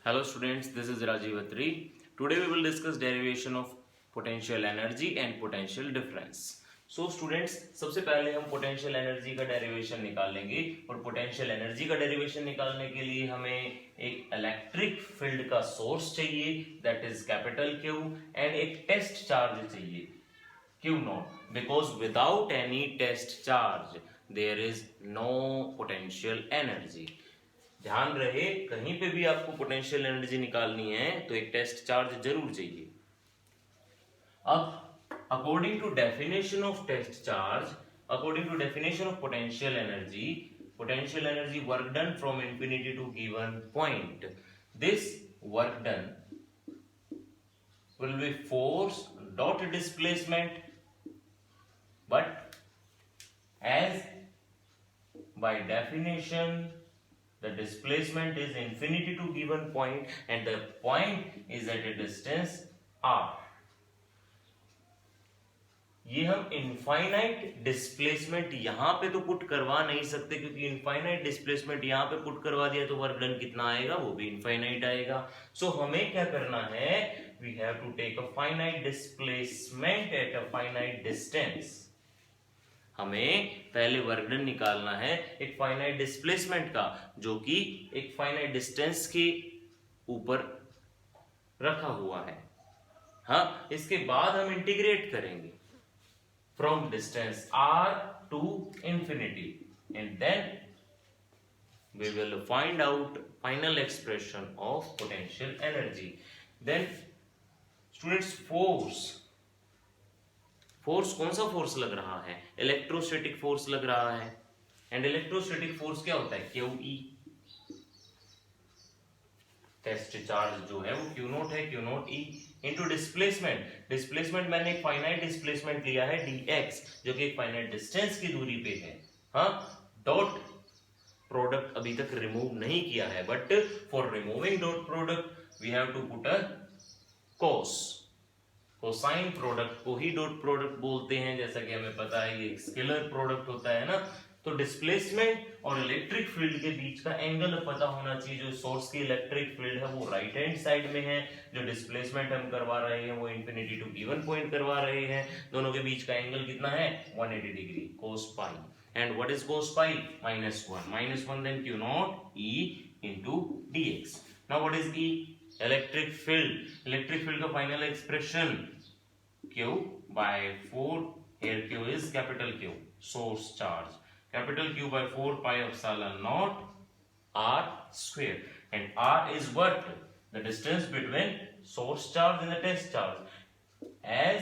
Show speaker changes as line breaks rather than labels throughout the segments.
Hello students, this is Rajiv Atri. Today we will discuss derivation of potential energy and potential difference. So students, सबसे पहले हम potential energy का derivation निकालेंगे और potential energy का derivation निकालने के लिए हमें एक electric field का source चाहिए, that is capital Q, and एक test charge चाहिए Q naught, because without any test charge there is no potential energy. ध्यान रहे, कहीं पे भी आपको पोटेंशियल एनर्जी निकालनी है तो एक टेस्ट चार्ज जरूर चाहिए. अब according to definition of test charge, according to definition of potential energy work done from infinity to given point. This work done will be force dot displacement, but as by definition the displacement is infinity to given point and the point is at a distance r. ये हम infinite displacement यहां पे तो put करवा नहीं सकते, क्योंकि infinite displacement यहां पे पुट करवा दिया तो वर्क डन कितना आएगा, वो भी इनफाइनाइट आएगा. सो हमें क्या करना है, we have to take a finite displacement at a finite distance. हमें पहले वर्क डन निकालना है एक फाइनाइट डिस्प्लेसमेंट का, जो कि एक फाइनाइट डिस्टेंस के ऊपर रखा हुआ है. हाँ, इसके बाद हम इंटीग्रेट करेंगे from distance r to infinity and then we will find out final expression of potential energy. Then students, force कौन सा फोर्स लग रहा है, इलेक्ट्रोस्टैटिक फोर्स लग रहा है. एंड इलेक्ट्रोस्टैटिक फोर्स क्या होता है, QE. टेस्ट चार्ज जो है वो Q नोट है, Q note E into displacement मैंने एक फाइनाइट डिस्प्लेसमेंट लिया है dx, जो कि एक फाइनाइट डिस्टेंस की दूरी पे है. हाँ, डॉट प्रोडक्ट अभी तक रिमूव नहीं किया है, but for removing dot product we have to put a cos. Cosine product को ही डॉट प्रोडक्ट बोलते हैं, जैसा कि हमें पता है ये स्केलर प्रोडक्ट होता है ना. तो डिस्प्लेसमेंट और इलेक्ट्रिक फील्ड के बीच का एंगल पता होना चाहिए. जो सोर्स की इलेक्ट्रिक फील्ड है वो राइट हैंड साइड में है, जो डिस्प्लेसमेंट हम करवा रहे हैं वो इंफिनिटी टू गिवन पॉइंट करवा रहे हैं. दोनों के बीच का एंगल कितना है, 180 degree, cos pi. And what is cos pi, -1 then Q nought E into dx. Now what is E, electric field का final expression Q by 4, here Q is capital Q, source charge, capital Q by 4 pi epsilon naught r square. And r is what, the distance between source charge and the test charge. As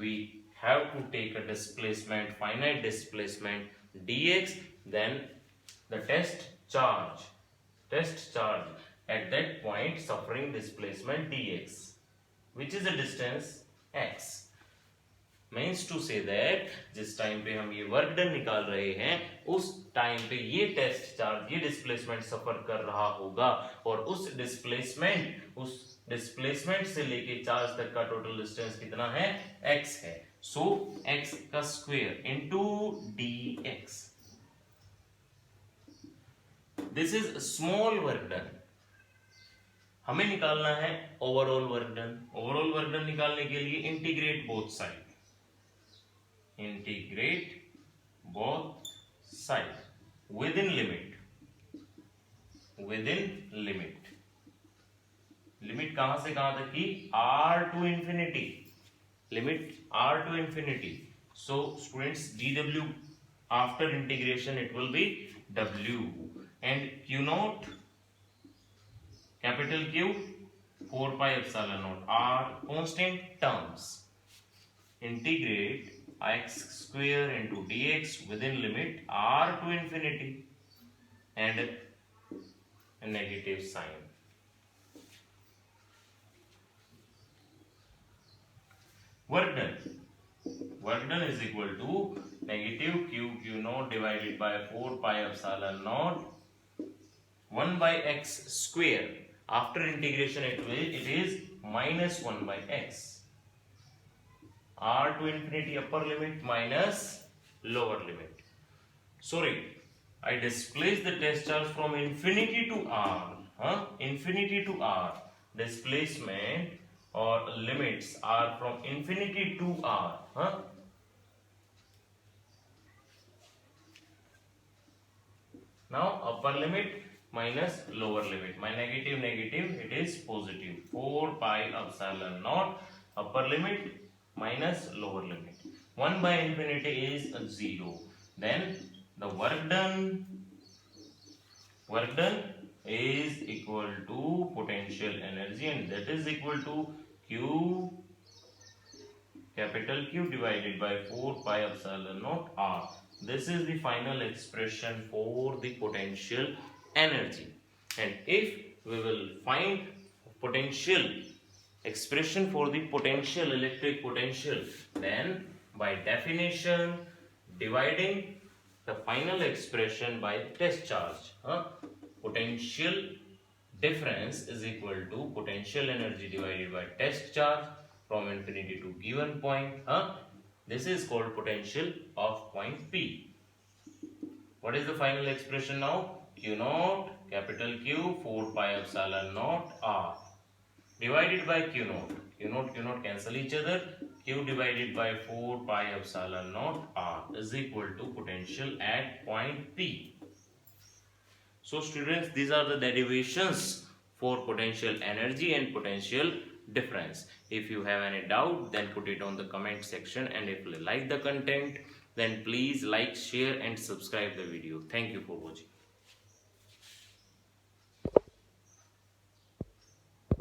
we have to take a displacement, finite displacement dx, then the test charge at that point suffering displacement dx, which is the distance x. Means to say that जिस time पे हम ये work done निकाल रहे हैं उस time पे ये टेस्ट चार्ज, ये डिस्प्लेसमेंट सफर कर रहा होगा, और उस डिस्प्लेसमेंट से लेके चार्ज तक का टोटल डिस्टेंस कितना है, x है. सो x का square into dx. This is small work done. हमें निकालना है overall work done. Overall work done निकालने के लिए integrate both side, within limit कहां से कहां तक की, r to infinity, limit r to infinity. So students, dw after integration it will be w, and Q naught, capital Q, 4 pi epsilon naught r constant terms, integrate x square into dx within limit r to infinity and a negative sign. Work done is equal to negative q naught divided by 4 pi epsilon naught 1 by x square. After integration it is minus 1 by x. R to infinity upper limit minus lower limit. Sorry, I displace the test charge from infinity to R infinity to r, displacement or limits are from infinity to r. Now upper limit minus lower limit. My negative negative, it is positive. 4 pi epsilon naught upper limit minus lower limit. 1 by infinity is 0. Then the work done is equal to potential energy, and that is equal to Q, capital Q, divided by 4 pi epsilon naught R. This is the final expression for the potential energy. And if we will find potential expression for the potential, electric potential, then by definition dividing the final expression by test charge, potential difference is equal to potential energy divided by test charge from infinity to given point. This is called potential of point P. What is the final expression now? Q naught, capital Q, 4 pi epsilon naught R divided by Q naught. Q naught cancel each other. Q divided by 4 pi epsilon naught R is equal to potential at point P. So students, these are the derivations for potential energy and potential difference. If you have any doubt, then put it on the comment section, and if you like the content, then please like, share and subscribe the video. Thank you for watching.